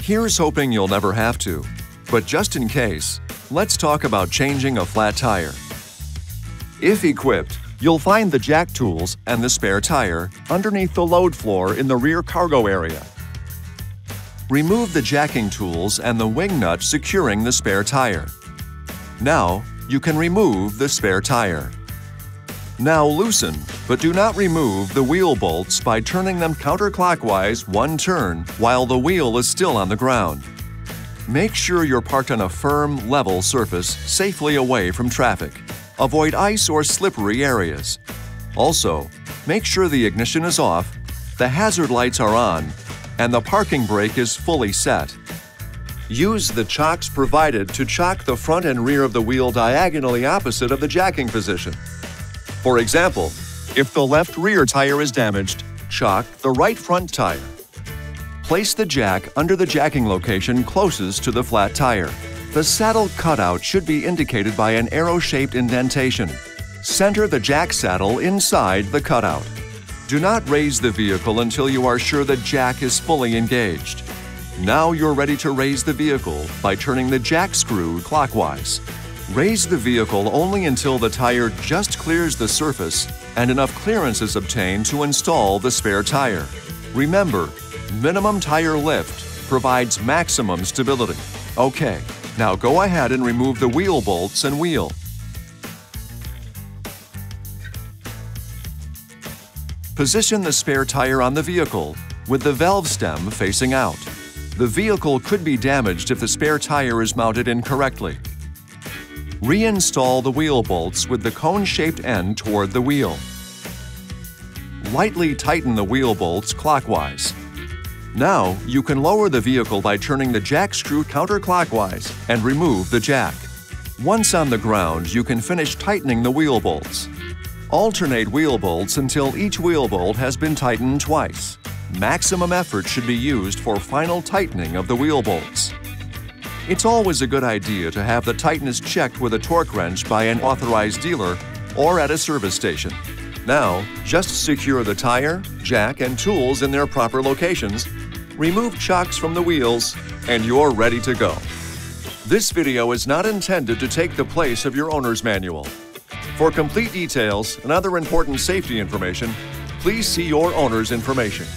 Here's hoping you'll never have to, but just in case, let's talk about changing a flat tire. If equipped, you'll find the jack tools and the spare tire underneath the load floor in the rear cargo area. Remove the jacking tools and the wing nut securing the spare tire. Now, you can remove the spare tire. Now loosen, but do not remove the wheel bolts by turning them counterclockwise one turn while the wheel is still on the ground. Make sure you're parked on a firm, level surface safely away from traffic. Avoid ice or slippery areas. Also, make sure the ignition is off, the hazard lights are on, and the parking brake is fully set. Use the chocks provided to chock the front and rear of the wheel diagonally opposite of the jacking position. For example, if the left rear tire is damaged, chock the right front tire. Place the jack under the jacking location closest to the flat tire. The saddle cutout should be indicated by an arrow-shaped indentation. Center the jack saddle inside the cutout. Do not raise the vehicle until you are sure the jack is fully engaged. Now you're ready to raise the vehicle by turning the jack screw clockwise. Raise the vehicle only until the tire just clears the surface and enough clearance is obtained to install the spare tire. Remember, minimum tire lift provides maximum stability. Okay, now go ahead and remove the wheel bolts and wheel. Position the spare tire on the vehicle with the valve stem facing out. The vehicle could be damaged if the spare tire is mounted incorrectly. Reinstall the wheel bolts with the cone-shaped end toward the wheel. Lightly tighten the wheel bolts clockwise. Now, you can lower the vehicle by turning the jack screw counterclockwise and remove the jack. Once on the ground, you can finish tightening the wheel bolts. Alternate wheel bolts until each wheel bolt has been tightened twice. Maximum effort should be used for final tightening of the wheel bolts. It's always a good idea to have the tightness checked with a torque wrench by an authorized dealer or at a service station. Now, just secure the tire, jack, and tools in their proper locations, remove chocks from the wheels, and you're ready to go. This video is not intended to take the place of your owner's manual. For complete details and other important safety information, please see your owner's information.